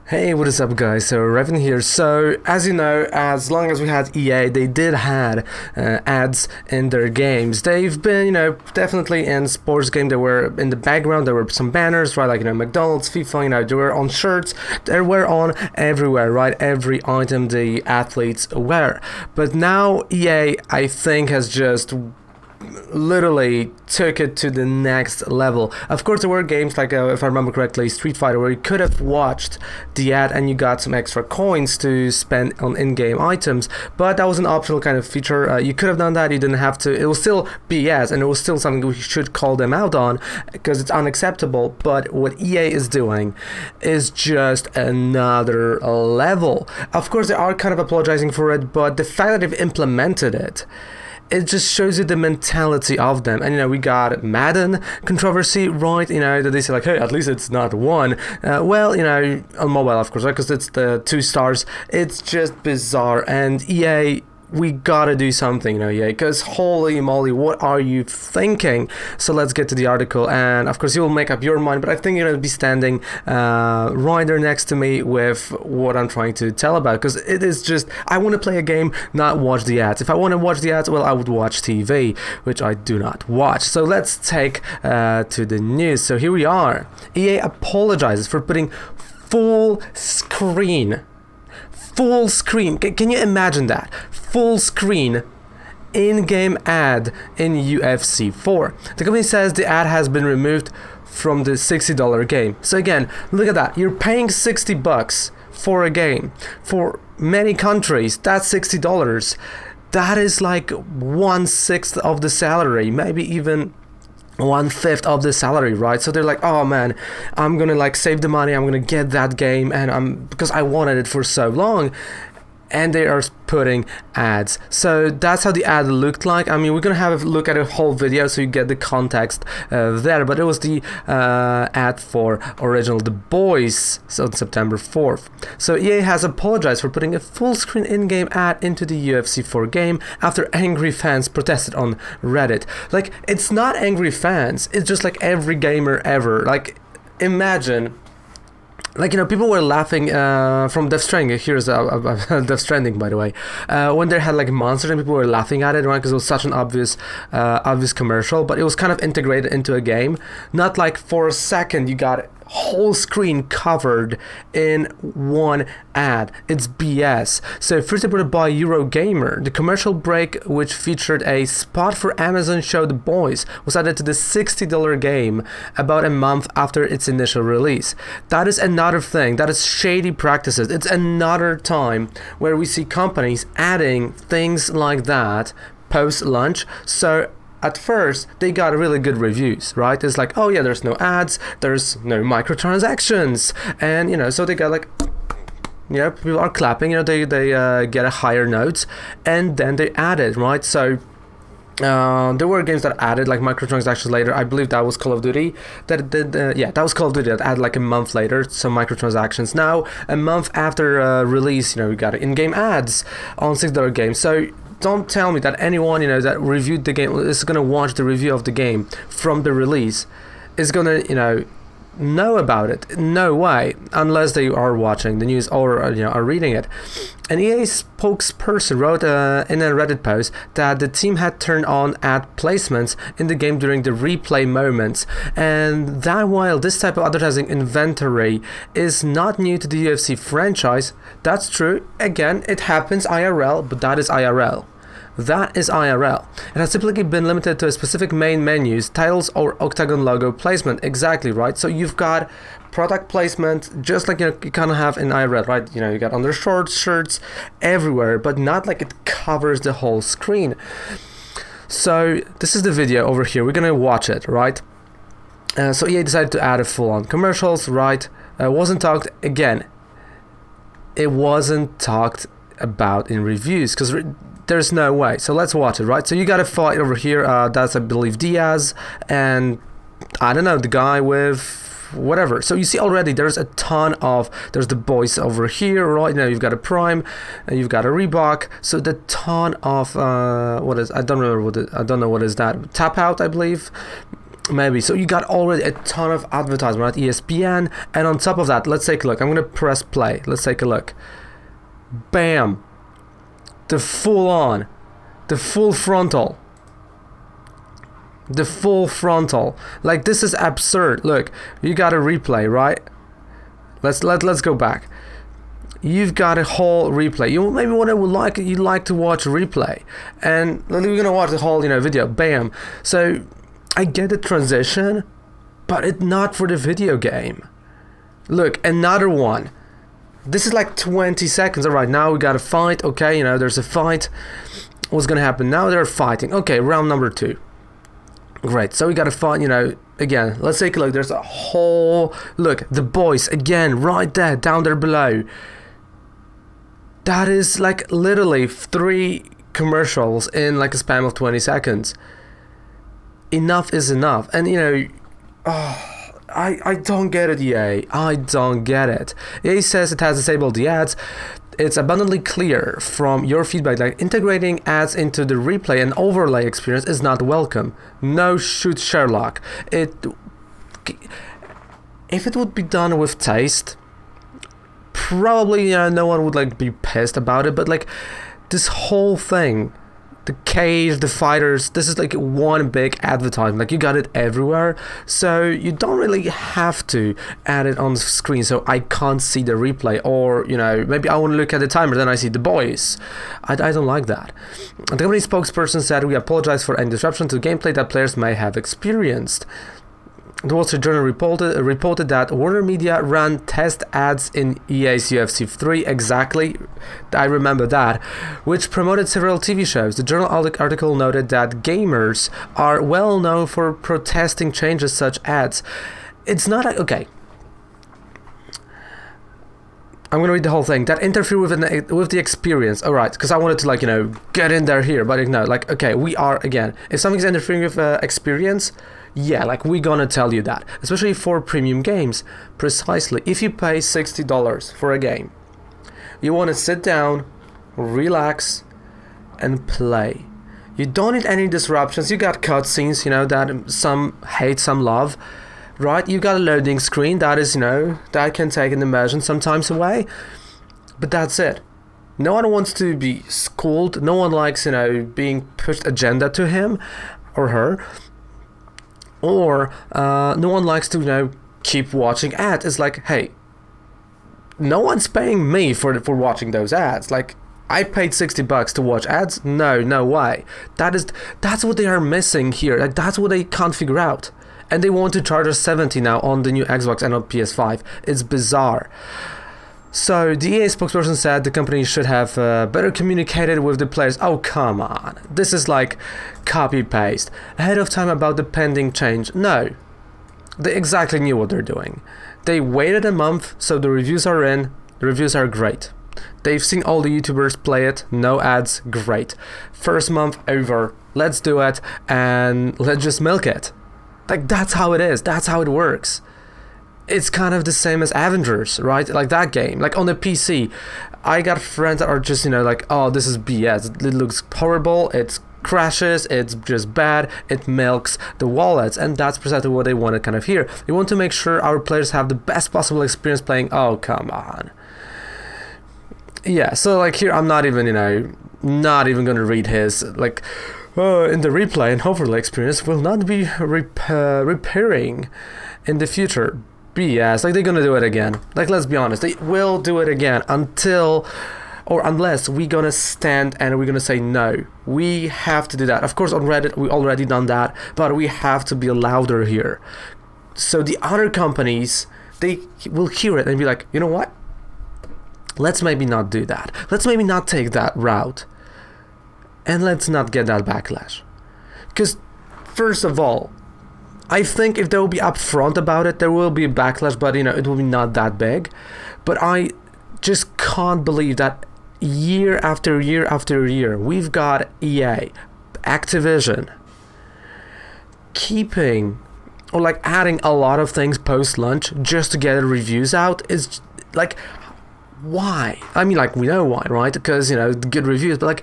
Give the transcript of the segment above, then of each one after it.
Hey, what is up, guys? So Raven here. So as you know, as long as we had EA, they did had ads in their games. They've been, definitely in sports game. They were in the background. There were some banners, right? Like McDonald's, FIFA. They were on shirts. They were on everywhere, right? Every item the athletes wear. But now EA, I think, has just literally took it to the next level. Of course, there were games like, if I remember correctly, Street Fighter, where you could have watched the ad and you got some extra coins to spend on in-game items, but that was an optional kind of feature. You could have done that, you didn't have to. It was still BS, and it was still something we should call them out on, because it's unacceptable. But what EA is doing is just another level. Of course, they are kind of apologizing for it, but the fact that they've implemented it just shows you the mentality of them. And we got Madden controversy, right? That they say like, hey, at least it's not one. Well, on mobile, of course, right? Because it's the 2 stars. It's just bizarre. And EA, we gotta do something, EA, because holy moly, what are you thinking? So let's get to the article, and of course you will make up your mind, but I think you're gonna be standing right there next to me with what I'm trying to tell about, because it is just, I want to play a game, not watch the ads. If I want to watch the ads, well, I would watch TV, which I do not watch. So let's take to the news. So here we are. EA apologizes for putting full screen. Can you imagine that? Full screen in-game ad in UFC4. The company says the ad has been removed from the $60 game. So again, look at that. You're paying $60 for a game. For many countries, that's $60. That is like 1/6 of the salary, maybe even 1/5 of the salary, right? So they're like, oh man, I'm gonna save the money, I'm gonna get that game, and because I wanted it for so long, and they are putting ads. So that's how the ad looked like. I mean, we're gonna have a look at a whole video so you get the context there, but it was the ad for original The Boys, so on September 4th. So EA has apologized for putting a full screen in-game ad into the UFC4 game after angry fans protested on Reddit. Like, it's not angry fans, it's just like every gamer ever. Like, imagine, people were laughing from Death Stranding. Here's Death Stranding, by the way. When they had monsters and people were laughing at it, right? Because it was such an obvious commercial, but it was kind of integrated into a game. Not like for a second you got whole screen covered in one ad. It's BS. So first reported by Eurogamer, the commercial break, which featured a spot for Amazon show The Boys, was added to the $60 game about a month after its initial release. That is another thing. That is shady practices. It's another time where we see companies adding things like that post-launch. So at first, they got really good reviews, right? It's like, oh yeah, there's no ads, there's no microtransactions, and so they got people are clapping, they get a higher notes, and then they added, right? So there were games that added microtransactions later. I believe that was Call of Duty. That was Call of Duty that added a month later some microtransactions. Now, a month after release, we got in-game ads on $6 games. So don't tell me that anyone that reviewed the game is gonna watch the review of the game from the release is gonna know about it. No way, unless they are watching the news or are reading it. An EA spokesperson wrote in a Reddit post that the team had turned on ad placements in the game during the replay moments, and that while this type of advertising inventory is not new to the UFC franchise, that's true. Again, it happens IRL, but that is IRL. That is IRL. It has typically been limited to a specific main menus, titles, or octagon logo placement. Exactly, right? So you've got product placement, just like you kind of have in IRL, right? You got under shirts everywhere, but not like it covers the whole screen. So this is the video over here. We're gonna watch it, right? So EA decided to add a full-on commercials, right? Wasn't talked again. It wasn't talked about in reviews because there's no way. So let's watch it, right? So you got a fight over here. That's, I believe, Diaz and I don't know, the guy with whatever. So you see already there's there's the Boys over here, right? You've got a Prime, and you've got a Reebok. So the ton of I don't know what is that? Tap Out, I believe. Maybe. So you got already a ton of advertisement, right? ESPN, and on top of that, let's take a look. I'm gonna press play. Let's take a look. Bam. The full frontal. The full frontal. Like, this is absurd. Look, you got a replay, right? Let's go back. You've got a whole replay. You maybe you'd like to watch a replay, and we're gonna watch the whole video. Bam. So I get the transition, but it's not for the video game. Look, another one. This is like 20 seconds. All right, now we got a fight. Okay, there's a fight. What's gonna happen now? They're fighting. Okay, round number 2. Great. So we got a fight. Again, let's take a look. There's a whole look. The boys again, right there, down there below. That is like literally 3 commercials in like a span of 20 seconds. Enough is enough. And I don't get it, EA. I don't get it. EA says it has disabled the ads. It's abundantly clear from your feedback that integrating ads into the replay and overlay experience is not welcome. No shoot Sherlock. If it would be done with taste, probably no one would be pissed about it, but this whole thing, the cage, the fighters, this is one big advertisement. You got it everywhere, so you don't really have to add it on the screen so I can't see the replay, or maybe I want to look at the timer, then I see the boys. I don't like that. The company spokesperson said, "We apologize for any disruption to gameplay that players may have experienced." The Wall Street Journal reported that Warner Media ran test ads in EA's UFC4, exactly, I remember that, which promoted several TV shows. The journal article noted that gamers are well known for protesting changes such ads. It's not okay. I'm gonna read the whole thing. That interfere with the experience. All right, because I wanted to get in there here, but no, okay, we are again. If something's interfering with experience, yeah, we're gonna tell you that, especially for premium games. Precisely, if you pay $60 for a game, you want to sit down, relax, and play. You don't need any disruptions. You got cutscenes, that some hate, some love. Right, you got a loading screen that is, that can take an immersion sometimes away, but that's it. No one wants to be schooled. No one likes, being pushed agenda to him or her, or no one likes to, keep watching ads. It's hey, no one's paying me for watching those ads. I paid $60 to watch ads. No way. That's what they are missing here. That's what they can't figure out. And they want to charge us $70 now on the new Xbox and on PS5. It's bizarre. So the EA spokesperson said the company should have better communicated with the players. Oh, come on. This is copy-paste. Ahead of time about the pending change. No. They exactly knew what they're doing. They waited a month, so the reviews are in. The reviews are great. They've seen all the YouTubers play it. No ads. Great. First month over. Let's do it, and let's just milk it. That's how it is. That's how it works. It's kind of the same as Avengers, right? That game. On the PC, I got friends that are just, oh, this is BS. It looks horrible. It crashes. It's just bad. It milks the wallets. And that's precisely what they want to kind of hear. They want to make sure our players have the best possible experience playing. Oh, come on. Yeah, so here, I'm not even, not even going to read his, in the replay and overlay experience will not be repairing in the future. BS. They're gonna do it again. Let's be honest, they will do it again unless we're gonna stand and we're gonna say no. We have to do that. Of course, on Reddit we already done that, but we have to be louder here. So the other companies, they will hear it and be like, you know what? Let's maybe not do that. Let's maybe not take that route. And let's not get that backlash. Because, first of all, I think if they will be upfront about it, there will be a backlash, but it will be not that big. But I just can't believe that year after year after year, we've got EA, Activision, keeping or adding a lot of things post-launch just to get reviews out. Is why? I mean, we know why, right? Because, good reviews, but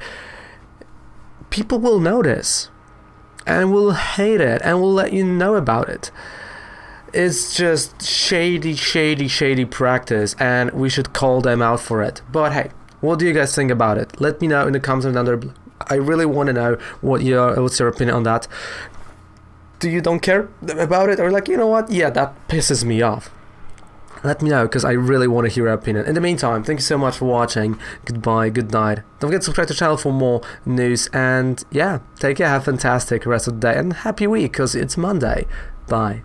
people will notice. and we'll hate it, and we'll let you know about it. It's just shady practice, and we should call them out for it. But hey, what do you guys think about it? Let me know in the comments down there. I really want to know what's your opinion on that. Do you don't care about it, or like, you know what? Yeah, that pisses me off. Let me know, because I really want to hear your opinion. In the meantime, thank you so much for watching. Goodbye, good night. Don't forget to subscribe to the channel for more news. And yeah, take care, have a fantastic rest of the day, and happy week, because it's Monday. Bye.